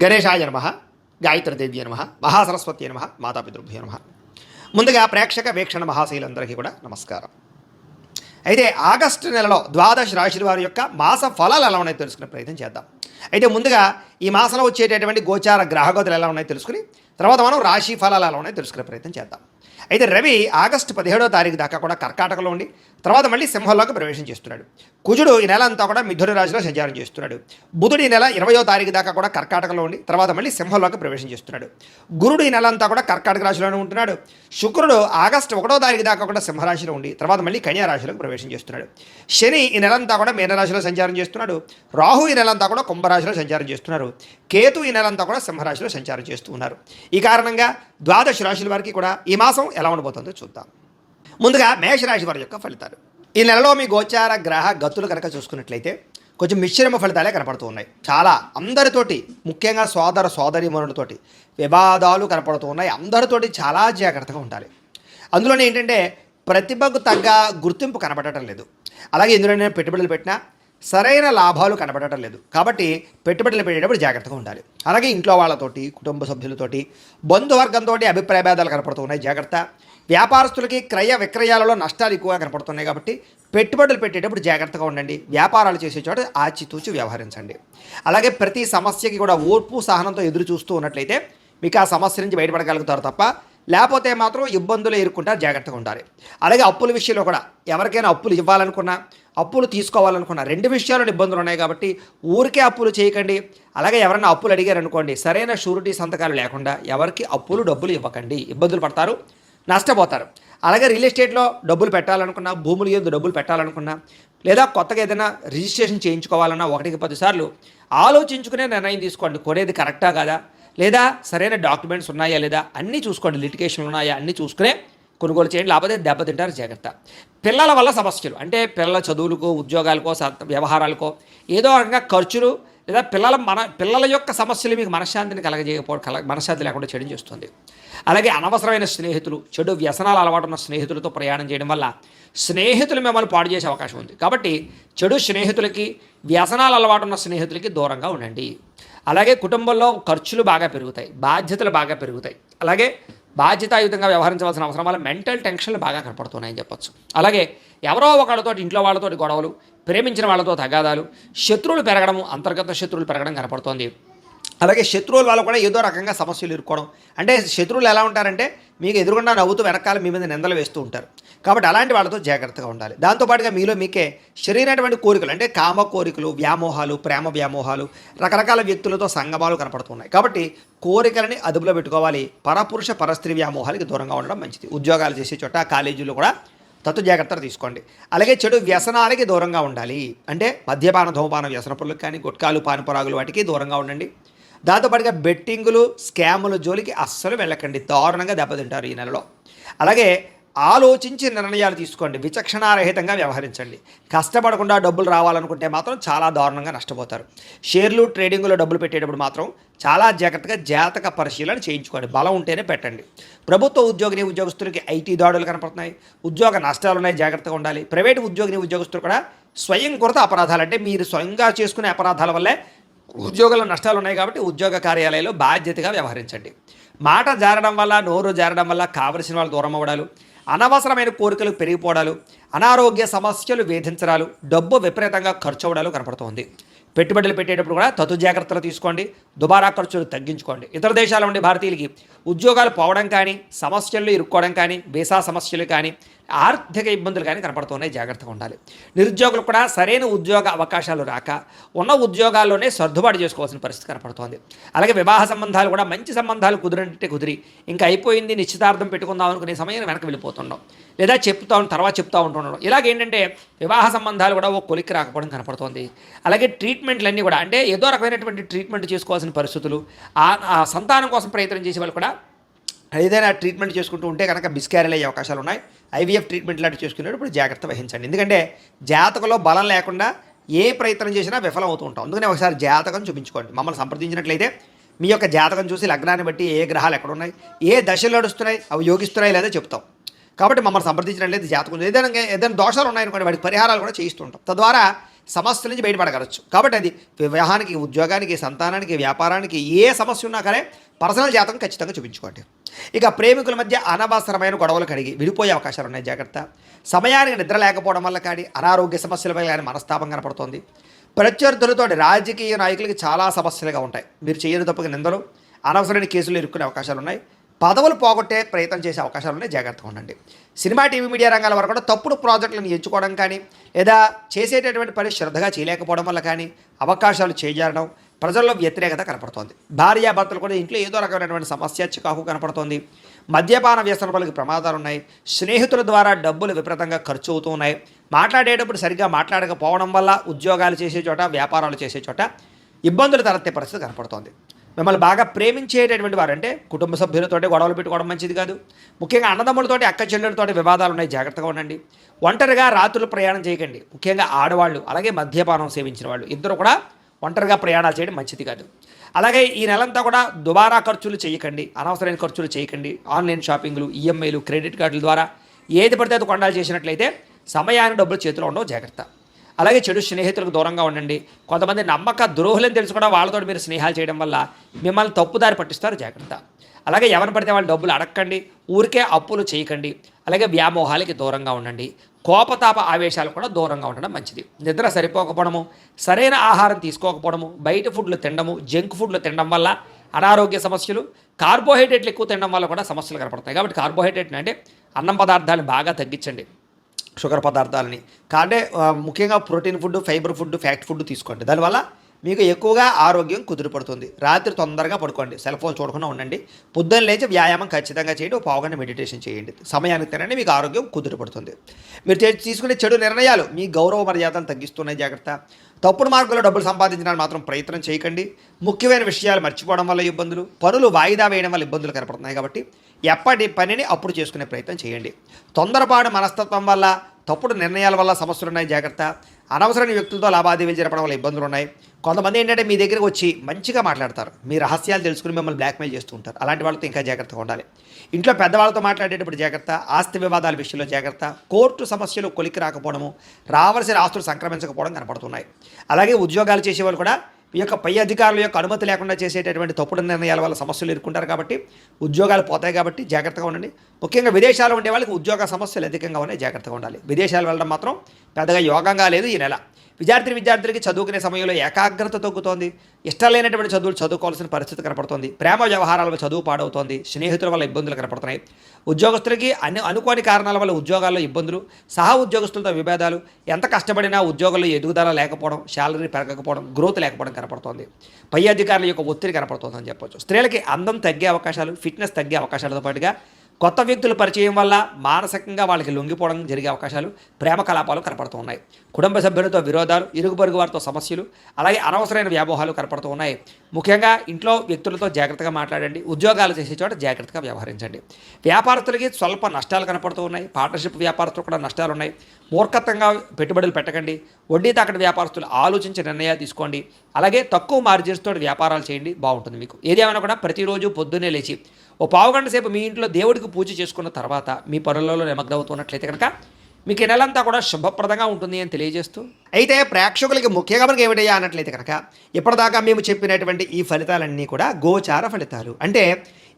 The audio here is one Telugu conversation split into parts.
గణేశాయ నమ, గాయత్రీదేవ్య నమ, మహాసరస్వతి నమ, మాతాపితృభ్యో నమ. ముందుగా ప్రేక్షక వీక్షణ మహాశైలందరికీ కూడా నమస్కారం. అయితే ఆగస్టు నెలలో ద్వాదశ రాశుల వారి యొక్క మాస ఫలాలు ఎలా ఉన్నాయో తెలుసుకునే ప్రయత్నం చేద్దాం. అయితే ముందుగా ఈ మాసంలో వచ్చేటటువంటి గోచార గ్రహగతులు ఎలా ఉన్నాయో తెలుసుకుని తర్వాత మనం రాశి ఫలాలు ఎలా ఉన్నాయో తెలుసుకునే ప్రయత్నం చేద్దాం. అయితే రవి ఆగస్టు 17వ తారీఖు దాకా కూడా కర్కాటకలో ఉండి తర్వాత మళ్ళీ సింహంలోకి ప్రవేశం చేస్తున్నాడు. కుజుడు ఈ నెల అంతా కూడా మిథున రాశిలో సంచారం చేస్తున్నాడు. బుధుడు ఈ నెల 20వ తారీఖు దాకా కూడా కర్కాటకలో ఉండి తర్వాత మళ్ళీ సింహంలోకి ప్రవేశం చేస్తున్నాడు. గురుడు ఈ నెల అంతా కూడా కర్కాటక రాశిలోనే ఉంటున్నాడు. శుక్రుడు ఆగస్టు 1వ తారీఖు దాకా కూడా సింహరాశిలో ఉండి తర్వాత మళ్ళీ కన్యా రాశిలోకి ప్రవేశం చేస్తున్నాడు. శని ఈ నెలంతా కూడా మీనరాశిలో సంచారం చేస్తున్నాడు. రాహు ఈ నెలంతా కూడా కుంభరాశిలో సంచారం చేస్తున్నారు. కేతు ఈ నెలంతా కూడా సింహరాశిలో సంచారం చేస్తూ ఉన్నారు. ఈ కారణంగా ద్వాదశ రాశుల వారికి కూడా ఈ మాసం ఎలా ఉండబోతుందో చూద్దాం. ముందుగా మేషరాశి వారి యొక్క ఫలితాలు. ఈ నెలలో మీ గోచార గ్రహ గతులు కనుక చూసుకున్నట్లయితే కొంచెం మిశ్రమ ఫలితాలే కనపడుతూ ఉన్నాయి. చాలా అందరితోటి, ముఖ్యంగా సోదర సోదరీమణులతోటి వివాదాలు కనపడుతూ ఉన్నాయి. అందరితోటి చాలా జాగ్రత్తగా ఉండాలి. అందులోనే ఏంటంటే ప్రతిభకు తగ్గ గుర్తింపు కనపడటం లేదు. అలాగే ఇందులోనే పెట్టుబడులు పెట్టినా సరైన లాభాలు కనబడటం లేదు. కాబట్టి పెట్టుబడులు పెట్టేటప్పుడు జాగ్రత్తగా ఉండాలి. అలాగే ఇంట్లో వాళ్ళతోటి, కుటుంబ సభ్యులతోటి, బంధువర్గంతో అభిప్రాయ భేదాలు కనపడుతూ ఉన్నాయి, జాగ్రత్త. వ్యాపారస్తులకి క్రయ విక్రయాలలో నష్టాలు ఎక్కువగా కనపడుతున్నాయి కాబట్టి పెట్టుబడులు పెట్టేటప్పుడు జాగ్రత్తగా ఉండండి. వ్యాపారాలు చేసే చోట ఆచితూచి వ్యవహరించండి. అలాగే ప్రతి సమస్యకి కూడా ఓర్పు సహనంతో ఎదురు చూస్తూ ఉన్నట్లయితే మీకు ఆ సమస్య నుంచి బయటపడగలుగుతారు తప్ప లేకపోతే మాత్రం ఇబ్బందులు ఎదుర్కొంటారు, జాగ్రత్తగా ఉండాలి. అలాగే అప్పుల విషయంలో కూడా ఎవరికైనా అప్పులు ఇవ్వాలనుకున్నా, అప్పులు తీసుకోవాలనుకున్నా రెండు విషయాల్లో ఇబ్బందులు ఉన్నాయి కాబట్టి ఊరికే అప్పులు చేయకండి. అలాగే ఎవరైనా అప్పులు అడిగారనుకోండి, సరైన షూరిటీ సంతకాలు లేకుండా ఎవరికి అప్పులు డబ్బులు ఇవ్వకండి. ఇబ్బందులు పడతారు, నష్టపోతారు. అలాగే రియల్ ఎస్టేట్లో డబ్బులు పెట్టాలనుకున్నా, భూములు ఎందు డబ్బులు పెట్టాలనుకున్నా, లేదా కొత్తగా ఏదైనా రిజిస్ట్రేషన్ చేయించుకోవాలన్నా 1-10 సార్లు ఆలోచించుకునే నిర్ణయం తీసుకోండి. కొనేది కరెక్టా కాదా, లేదా సరైన డాక్యుమెంట్స్ ఉన్నాయా లేదా అన్నీ చూసుకోండి. లిటిగేషన్లు ఉన్నాయా అన్నీ చూసుకునే కొనుగోలు చేయండి, లేకపోతే దెబ్బతింటారు, జాగ్రత్త. పిల్లల వల్ల సమస్యలు అంటే పిల్లల చదువులకో, ఉద్యోగాలకో, వ్యవహారాలకో ఏదో రకంగా ఖర్చులు, లేదా పిల్లల యొక్క సమస్యలు మీకు మనశ్శాంతిని మనశ్శాంతి లేకుండా చేయడం చేస్తుంది. అలాగే అనవసరమైన స్నేహితులు, చెడు వ్యసనాలు అలవాటు ఉన్న స్నేహితులతో ప్రయాణం చేయడం వల్ల స్నేహితులు మిమ్మల్ని పాడు చేసే అవకాశం ఉంది. కాబట్టి చెడు స్నేహితులకి, వ్యసనాలు అలవాటు ఉన్న స్నేహితులకి దూరంగా ఉండండి. అలాగే కుటుంబంలో ఖర్చులు బాగా పెరుగుతాయి, బాధ్యతలు బాగా పెరుగుతాయి. అలాగే బాధ్యతాయుతంగా వ్యవహరించవలసిన అవసరం వల్ల మెంటల్ టెన్షన్లు బాగా కనపడుతున్నాయని చెప్పొచ్చు. అలాగే ఎవరో ఒకళ్ళతో, ఇంట్లో వాళ్ళతో గొడవలు, ప్రేమించిన వాళ్ళతో తగాదాలు, శత్రువులు పెరగడము, అంతర్గత శత్రువులు పెరగడం కనపడుతోంది. అలాగే శత్రువుల వాళ్ళు కూడా ఏదో రకంగా సమస్యలు ఎదుర్కోవడం. అంటే శత్రువులు ఎలా ఉంటారంటే మీకు ఎదురుగుండా నవ్వుతూ వెనకాల మీ మీద నిందలు వేస్తూ ఉంటారు. కాబట్టి అలాంటి వాళ్ళతో జాగ్రత్తగా ఉండాలి. దాంతోపాటుగా మీలో మీకే శరీరమైనటువంటి కోరికలు అంటే కామ కోరికలు, వ్యామోహాలు, ప్రేమ వ్యామోహాలు, రకరకాల వ్యక్తులతో సంగమాలు కనపడుతున్నాయి. కాబట్టి కోరికలని అదుపులో పెట్టుకోవాలి. పరపురుష పరస్త్రీ వ్యామోహాలకి దూరంగా ఉండడం మంచిది. ఉద్యోగాలు చేసే చోట, కాలేజీలో కూడా తత్తు జాగ్రత్తలు తీసుకోండి. అలాగే చెడు వ్యసనాలకి దూరంగా ఉండాలి. అంటే మద్యపాన, ధూమపాన వ్యసన పనులకు కానీ, గుట్కాలు, పానపరాగులు వాటికి దూరంగా ఉండండి. దాంతోపాటుగా బెట్టింగులు, స్కాముల జోలికి అస్సలు వెళ్ళకండి, దారుణంగా దెబ్బతింటారు ఈ నెలలో. అలాగే ఆలోచించి నిర్ణయాలు తీసుకోండి, విచక్షణారహితంగా వ్యవహరించండి. కష్టపడకుండా డబ్బులు రావాలనుకుంటే మాత్రం చాలా దారుణంగా నష్టపోతారు. షేర్లు, ట్రేడింగ్లో డబ్బులు పెట్టేటప్పుడు మాత్రం చాలా జాగ్రత్తగా జాతక పరిశీలన చేయించుకోండి. బలం ఉంటేనే పెట్టండి. ప్రభుత్వ ఉద్యోగస్తులకి ఐటీ దాడులు కనపడుతున్నాయి, ఉద్యోగ నష్టాలు ఉన్నాయి, జాగ్రత్తగా ఉండాలి. ప్రైవేటు ఉద్యోగస్తులు కూడా స్వయం కొరత అపరాధాలు అంటే మీరు స్వయంగా చేసుకునే అపరాధాల వల్లే ఉద్యోగాల నష్టాలు ఉన్నాయి. కాబట్టి ఉద్యోగ కార్యాలయంలో బాధ్యతగా వ్యవహరించండి. మాట జారడం వల్ల, నోరు జారడం వల్ల కావలసిన వాళ్ళు దూరం అవ్వడాలు, అనవసరమైన కోరికలు పెరిగిపోవడాలు, అనారోగ్య సమస్యలు వేధించడాలు, డబ్బు విపరీతంగా ఖర్చు అవ్వడాలు కనపడుతోంది. పెట్టుబడులు పెట్టేటప్పుడు కూడా తతు జాగ్రత్తలు తీసుకోండి, దుబారా ఖర్చులు తగ్గించుకోండి. ఇతర దేశాల నుండి భారతీయులకి ఉద్యోగాలు పోవడం కానీ, సమస్యల్లో ఇరుక్కోవడం కానీ, వీసా సమస్యలు కానీ, ఆర్థిక ఇబ్బందులు కానీ కనపడుతున్నాయి, జాగ్రత్తగా ఉండాలి. నిరుద్యోగులు కూడా సరైన ఉద్యోగ అవకాశాలు రాక ఉన్న ఉద్యోగాల్లోనే సర్దుబాటు చేసుకోవాల్సిన పరిస్థితి కనపడుతోంది. అలాగే వివాహ సంబంధాలు కూడా మంచి సంబంధాలు కుదిరి ఇంకా అయిపోయింది, నిశ్చితార్థం పెట్టుకుందాం అనుకునే సమయం వెనక్కి వెళ్ళిపోతుండడం, లేదా తర్వాత చెప్తూ ఉంటుండడం. ఇలాగేంటంటే వివాహ సంబంధాలు కూడా ఓ కొలిక్కి రాకపోవడం కనపడుతోంది. అలాగే ట్రీట్మెంట్లన్నీ కూడా అంటే ఏదో రకమైనటువంటి ట్రీట్మెంట్ చేసుకోవాల్సిన పరిస్థితులు, ఆ సంతానం కోసం ప్రయత్నం చేసే వాళ్ళు కూడా ఏదైనా ట్రీట్మెంట్ చేసుకుంటూ ఉంటే కనుక మిస్క్యారేజ్ అయ్యే అవకాశాలు ఉన్నాయి. ఐవీఎఫ్ ట్రీట్మెంట్ లాంటివి చేసుకునేటప్పుడు జాగ్రత్త వహించండి. ఎందుకంటే జాతకంలో బలం లేకుండా ఏ ప్రయత్నం చేసినా విఫలం అవుతూ ఉంటాం. అందుకనే ఒకసారి జాతకం చూపించుకోండి. మమ్మల్ని సంప్రదించినట్లయితే మీ యొక్క జాతకం చూసి లగ్నాన్ని బట్టి ఏ గ్రహాలు ఎక్కడ ఉన్నాయి, ఏ దశలు నడుస్తున్నాయి, అవి యోగిస్తున్నాయి లేదా చెప్తాం. కాబట్టి మమ్మల్ని సంప్రదించినట్లయితే జాతకం ఏదైనా దోషాలు ఉన్నాయనుకోండి వాటికి పరిహారాలు కూడా చేయిస్తుంటాం. తద్వారా సమస్యల నుంచి బయటపడగలచ్చు. కాబట్టి అది వివాహానికి, ఉద్యోగానికి, సంతానానికి, వ్యాపారానికి ఏ సమస్య ఉన్నా కానీ పర్సనల్ జాతకం ఖచ్చితంగా చూపించుకోండి. ఇక ప్రేమికుల మధ్య అనవసరమైన గొడవలు కడిగి విడిపోయే అవకాశాలు ఉన్నాయి, జాగ్రత్త. సమయానికి నిద్ర లేకపోవడం వల్ల కానీ, అనారోగ్య సమస్యల వల్ల కానీ మనస్తాపం కనపడుతోంది. ప్రత్యర్థులతో రాజకీయ నాయకులకి చాలా సమస్యలుగా ఉంటాయి. మీరు చేయని తప్పుగా నిందలు, అనవసరమైన కేసులు ఇరుక్కునే అవకాశాలు ఉన్నాయి. పదవులు పోగొట్టే ప్రయత్నం చేసే అవకాశాలు ఉన్నాయి, జాగ్రత్తగా ఉండండి. సినిమా, టీవీ, మీడియా రంగాల వరకు కూడా తప్పుడు ప్రాజెక్టులను ఎంచుకోవడం కానీ, లేదా చేసేటటువంటి పని శ్రద్ధగా చేయలేకపోవడం వల్ల కానీ అవకాశాలు చేజారడం, ప్రజల్లో వ్యతిరేకత కనపడుతోంది. భార్యాభర్తలు కూడా ఇంట్లో ఏదో రకమైనటువంటి సమస్య, చికాకు కనపడుతోంది. మద్యపాన వ్యసనపలకు ప్రమాదాలు ఉన్నాయి. స్నేహితుల ద్వారా డబ్బులు విపరీతంగా ఖర్చు అవుతూ ఉన్నాయి. మాట్లాడేటప్పుడు సరిగ్గా మాట్లాడకపోవడం వల్ల ఉద్యోగాలు చేసే చోట, వ్యాపారాలు చేసే చోట ఇబ్బందులు తలెత్తే పరిస్థితి కనపడుతోంది. మిమ్మల్ని బాగా ప్రేమించేటటువంటి వారు, అంటే కుటుంబ సభ్యులతోటి గొడవలు పెట్టుకోవడం మంచిది కాదు. ముఖ్యంగా అన్నదమ్ములతోటి, అక్క చెల్లెలతోటి వివాదాలు ఉన్నాయి, జాగ్రత్తగా ఉండండి. ఒంటరిగా రాత్రులు ప్రయాణం చేయకండి. ముఖ్యంగా ఆడవాళ్ళు, అలాగే మద్యపానం సేవించిన వాళ్ళు ఇద్దరు కూడా ఒంటరిగా ప్రయాణాలు చేయడం మంచిది కాదు. అలాగే ఈ నెలంతా కూడా దుబారా ఖర్చులు చేయకండి, అనవసరమైన ఖర్చులు చేయకండి. ఆన్లైన్ షాపింగ్లు, ఈఎంఐలు, క్రెడిట్ కార్డుల ద్వారా ఏది పడితే అది కొనాలు చేసినట్లయితే సమయానికి డబ్బులు చేతిలో ఉండవు, జాగ్రత్త. అలాగే చెడు స్నేహితులకు దూరంగా ఉండండి. కొంతమంది నమ్మక ద్రోహులని తెలుసు కూడా వాళ్ళతో మీరు స్నేహాలు చేయడం వల్ల మిమ్మల్ని తప్పుదారి పట్టిస్తారు, జాగ్రత్త. అలాగే ఎవరిని పడితే వాళ్ళు డబ్బులు అడగండి, ఊరికే అప్పులు చేయకండి. అలాగే వ్యామోహాలకి దూరంగా ఉండండి. కోపతాప ఆవేశాలు కూడా దూరంగా ఉండడం మంచిది. నిద్ర సరిపోకపోవడము, సరైన ఆహారం తీసుకోకపోవడము, బయట ఫుడ్లు తినడము, జంక్ ఫుడ్లు తినడం వల్ల అనారోగ్య సమస్యలు, కార్బోహైడ్రేట్లు ఎక్కువ తినడం వల్ల కూడా సమస్యలు కనపడతాయి. కాబట్టి కార్బోహైడ్రేట్ అంటే అన్నం పదార్థాలను బాగా తగ్గించండి, షుగర్ పదార్థాలని. కానీ ముఖ్యంగా protein food, fibre food, fact food తీసుకోండి. దానివల్ల మీకు ఎక్కువగా ఆరోగ్యం కుదిరిపడుతుంది. రాత్రి తొందరగా పడుకోండి, సెల్ ఫోన్ చూడకుండా ఉండండి. పొద్దున్న లేచి వ్యాయామం ఖచ్చితంగా చేయండి, ఒక పావుగంట మెడిటేషన్ చేయండి. సమయానికి తినండి, మీకు ఆరోగ్యం కుదిరిపడుతుంది. మీరు తీసుకునే చెడు నిర్ణయాలు మీ గౌరవ మర్యాదలు తగ్గిస్తున్నాయి, జాగ్రత్త. తప్పుడు మార్గంలో డబ్బులు సంపాదించడానికి మాత్రం ప్రయత్నం చేయకండి. ముఖ్యమైన విషయాలు మర్చిపోవడం వల్ల ఇబ్బందులు, పనులు వాయిదా వేయడం వల్ల ఇబ్బందులు కనపడుతున్నాయి. కాబట్టి ఎప్పటి పనిని అప్పుడు చేసుకునే ప్రయత్నం చేయండి. తొందరపాటు మనస్తత్వం వల్ల, తప్పుడు నిర్ణయాల వల్ల సమస్యలు ఉన్నాయి, జాగ్రత్త. అనవసరమైన వ్యక్తులతో లావాదేవీలు జరపడం వల్ల ఇబ్బందులు ఉన్నాయి. కొంతమంది ఏంటంటే మీ దగ్గరికి వచ్చి మంచిగా మాట్లాడతారు, మీ రహస్యాలు తెలుసుకుని మిమ్మల్ని బ్లాక్మెయిల్ చేస్తూ ఉంటారు. అలాంటి వాళ్ళతో ఇంకా జాగ్రత్తగా ఉండాలి. ఇంట్లో పెద్దవాళ్ళతో మాట్లాడేటప్పుడు జాగ్రత్త. ఆస్తి వివాదాల విషయంలో జాగ్రత్త. కోర్టు సమస్యలు కొలికి రాకపోవడము, రావాల్సిన ఆస్తులు సంక్రమించకపోవడం కనపడుతున్నాయి. అలాగే ఉద్యోగాలు చేసేవాళ్ళు కూడా ఈ యొక్క పై అధికారుల యొక్క అనుమతి లేకుండా చేసేటటువంటి తప్పుడు నిర్ణయాల వల్ల సమస్యలు ఎదుర్కొంటారు. కాబట్టి ఉద్యోగాలు పోతాయి, కాబట్టి జాగ్రత్తగా ఉండండి. ముఖ్యంగా విదేశాల్లో ఉండే వాళ్ళకి ఉద్యోగ సమస్యలు అధికంగా ఉన్నాయి, జాగ్రత్తగా ఉండాలి. విదేశాలు వెళ్ళడం మాత్రం పెద్దగా యోగంగా లేదు ఈ నెల. విద్యార్థులకి చదువుకునే సమయంలో ఏకాగ్రత తగ్గుతోంది. ఇష్టం లేనటువంటి చదువులు చదువుకోవాల్సిన పరిస్థితి కనపడుతోంది. ప్రేమ వ్యవహారాల చదువు పాడవుతోంది. స్నేహితుల వల్ల ఇబ్బందులు కనపడుతున్నాయి. ఉద్యోగస్తులకి అనుకోని కారణాల వల్ల ఉద్యోగాల్లో ఇబ్బందులు, సహా ఉద్యోగస్తులతో విభేదాలు, ఎంత కష్టపడినా ఉద్యోగంలో ఎదుగుదల లేకపోవడం, శాలరీ పెరగకపోవడం, గ్రోత్ లేకపోవడం కనపడుతోంది. పై అధికారుల యొక్క ఒత్తిడి కనపడుతోందని చెప్పొచ్చు. స్త్రీలకి అందం తగ్గే అవకాశాలు, ఫిట్నెస్ తగ్గే అవకాశాలతో పాటుగా కొత్త వ్యక్తుల పరిచయం వల్ల మానసికంగా వాళ్ళకి లొంగిపోవడం జరిగే అవకాశాలు, ప్రేమ కలాపాలు కనపడుతూ ఉన్నాయి. కుటుంబ సభ్యులతో విరోధాలు, ఇరుగు పొరుగు వారితో సమస్యలు, అలాగే అనవసరమైన వ్యామోహాలు కనపడుతూ ఉన్నాయి. ముఖ్యంగా ఇంట్లో వ్యక్తులతో జాగ్రత్తగా మాట్లాడండి. ఉద్యోగాలు చేసే చోట జాగ్రత్తగా వ్యవహరించండి. వ్యాపారస్తులకి స్వల్ప నష్టాలు కనపడుతూ ఉన్నాయి. పార్ట్నర్షిప్ వ్యాపారస్తులు కూడా నష్టాలు ఉన్నాయి. మూర్ఖత్వంగా పెట్టుబడులు పెట్టకండి. వడ్డీ తాకటి వ్యాపారస్తులు ఆలోచించి నిర్ణయాలు తీసుకోండి. అలాగే తక్కువ మార్జిన్స్తో వ్యాపారాలు చేయండి, బాగుంటుంది మీకు. ఏదేమైనా కూడా ప్రతిరోజు పొద్దున్నే లేచి ఓ పావుగంట సేపు మీ ఇంట్లో దేవుడికి పూజ చేసుకున్న తర్వాత మీ పనులలో నిమగ్నమవుతున్నట్లయితే కనుక మీకు ఈ నెలంతా కూడా శుభప్రదంగా ఉంటుంది అని తెలియజేస్తూ, అయితే ప్రేక్షకులకి ముఖ్యంగా మనకి ఏమిటయ్యా అన్నట్లయితే కనుక ఇప్పటిదాకా మేము చెప్పినటువంటి ఈ ఫలితాలన్నీ కూడా గోచార ఫలితాలు. అంటే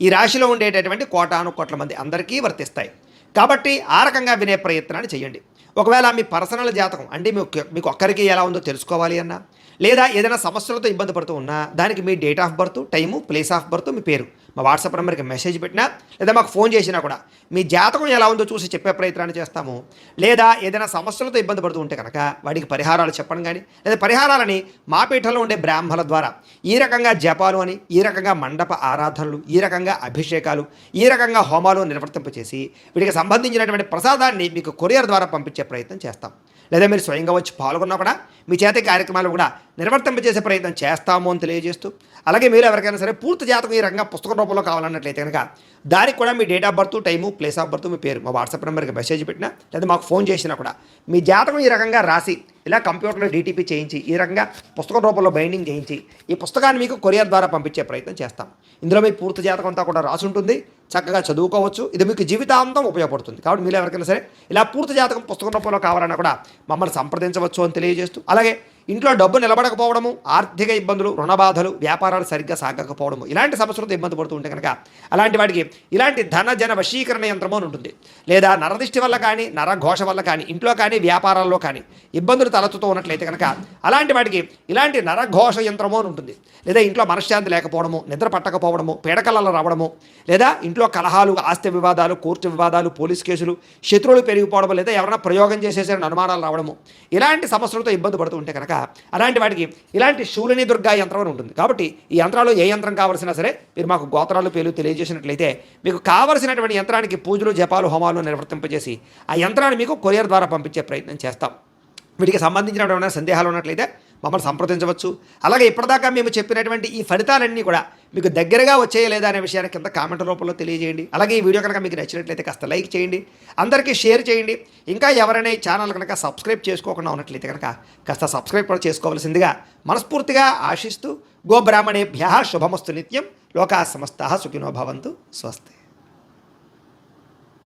ఈ రాశిలో ఉండేటటువంటి కోటాను కోట్ల మంది అందరికీ వర్తిస్తాయి. కాబట్టి ఆ రకంగా వినే ప్రయత్నాన్ని చేయండి. ఒకవేళ మీ పర్సనల్ జాతకం అంటే మీకు ఒక్కరికి ఎలా ఉందో తెలుసుకోవాలి అన్నా, లేదా ఏదైనా సమస్యలతో ఇబ్బంది పడుతూ ఉన్నా దానికి మీ date of birth, time, place of birth, మీ పేరు మా వాట్సాప్ నెంబర్కి మెసేజ్ పెట్టినా లేదా మాకు ఫోన్ చేసినా కూడా మీ జాతకం ఎలా ఉందో చూసి చెప్పే ప్రయత్నాన్ని చేస్తాము. లేదా ఏదైనా సమస్యలతో ఇబ్బంది పడుతూ ఉంటే కనుక వాడికి పరిహారాలు చెప్పడం కానీ, లేదా పరిహారాలని మా పీఠంలో ఉండే బ్రాహ్మణుల ద్వారా ఈ రకంగా జపాలు అని, ఈ రకంగా మండప ఆరాధనలు, ఈ రకంగా అభిషేకాలు, ఈ రకంగా హోమాలు నిర్వర్తింపచేసి వీటికి సంబంధించినటువంటి ప్రసాదాన్ని మీకు కొరియర్ ద్వారా పంపించే ప్రయత్నం చేస్తాం. లేదా మీరు స్వయంగా వచ్చి పాల్గొన్నా కూడా మీ చేతి కార్యక్రమాలు కూడా నిర్వర్తింపజేసే ప్రయత్నం చేస్తాము అని తెలియజేస్తూ, అలాగే మీరు ఎవరికైనా సరే పూర్తి జాతకం ఈ రకంగా పుస్తక రూపంలో కావాలన్నట్లయితే కనుక దానికి కూడా మీ date of birth, time, place of birth, మీ పేరు మా వాట్సాప్ నెంబర్కి మెసేజ్ పెట్టినా లేదా మాకు ఫోన్ చేసినా కూడా మీ జాతకం ఈ రకంగా రాసి ఇలా కంప్యూటర్లో డీటీపీ చేయించి ఈ రకంగా పుస్తకం రూపంలో బైండింగ్ చేయించి ఈ పుస్తకాన్ని మీకు కొరియర్ ద్వారా పంపించే ప్రయత్నం చేస్తాం. ఇందులో మీ పూర్తి జాతకం అంతా కూడా రాసి ఉంటుంది, చక్కగా చదువుకోవచ్చు. ఇది మీకు జీవితాంతం ఉపయోగపడుతుంది. కాబట్టి మీరు ఎవరికైనా సరే ఇలా పూర్తి జాతకం పుస్తకం రూపంలో కావాలన్నా కూడా మమ్మల్ని సంప్రదించవచ్చు అని తెలియజేస్తూ, అలాగే ఇంట్లో డబ్బు నిలబడకపోవడము, ఆర్థిక ఇబ్బందులు, రుణ బాధలు, వ్యాపారాలు సరిగ్గా సాగకపోవడము, ఇలాంటి సమస్యలతో ఇబ్బంది పడుతూ ఉంటే కనుక అలాంటి వాటికి ఇలాంటి ధన జన వశీకరణ యంత్రము అని ఉంటుంది. లేదా నరదిష్టి వల్ల కానీ, నరఘోష వల్ల కానీ, ఇంట్లో కానీ వ్యాపారాల్లో కానీ ఇబ్బందులు తలెత్తుతూ ఉన్నట్లయితే కనుక అలాంటి వాటికి ఇలాంటి నరఘోష యంత్రము అని ఉంటుంది. లేదా ఇంట్లో మనశ్శాంతి లేకపోవడము, నిద్ర పట్టకపోవడము, పీడకలలు రావడము, లేదా ఇంట్లో కలహాలు, ఆస్తి వివాదాలు, కోర్టు వివాదాలు, పోలీస్ కేసులు, శత్రువులు పెరిగిపోవడం, లేదా ఎవరైనా ప్రయోగం చేసేసరికి అనుమానాలు రావడము, ఇలాంటి సమస్యలతో ఇబ్బంది పడుతూ ఉంటే కనుక అలాంటి వాటికి ఇలాంటి శూలిని దుర్గా యంత్రం అని ఉంటుంది. కాబట్టి ఈ యంత్రాలు ఏ యంత్రం కావాల్సినా సరే మీరు మాకు గోత్రాలు పేర్లు తెలియజేసినట్లయితే మీకు కావలసినటువంటి యంత్రానికి పూజలు, జపాలు, హోమాలు నిర్వర్తింపజేసి ఆ యంత్రాన్ని మీకు కొరియర్ ద్వారా పంపించే ప్రయత్నం చేస్తాం. వీటికి సంబంధించినటువంటి సందేహాలు ఉన్నట్లయితే మమ్మల్ని సంప్రదించవచ్చు. అలాగే ఇప్పటిదాకా మేము చెప్పినటువంటి ఈ ఫలితాలన్నీ కూడా మీకు దగ్గరగా వచ్చేయలేదా అనే విషయాన్ని కింద కామెంట్ రూపంలో తెలియజేయండి. అలాగే ఈ వీడియో కనుక మీకు నచ్చినట్లయితే కాస్త లైక్ చేయండి, అందరికీ షేర్ చేయండి. ఇంకా ఎవరైనా ఈ ఛానల్ కనుక సబ్స్క్రైబ్ చేసుకోకుండా ఉన్నట్లయితే కనుక కాస్త సబ్స్క్రైబ్ కూడా చేసుకోవాల్సిందిగా మనస్ఫూర్తిగా ఆశిస్తూ, గోబ్రాహ్మణేభ్యః శుభమస్తు నిత్యం, లోకాః సమస్తాః సుఖినో భవంతు. స్వస్తి.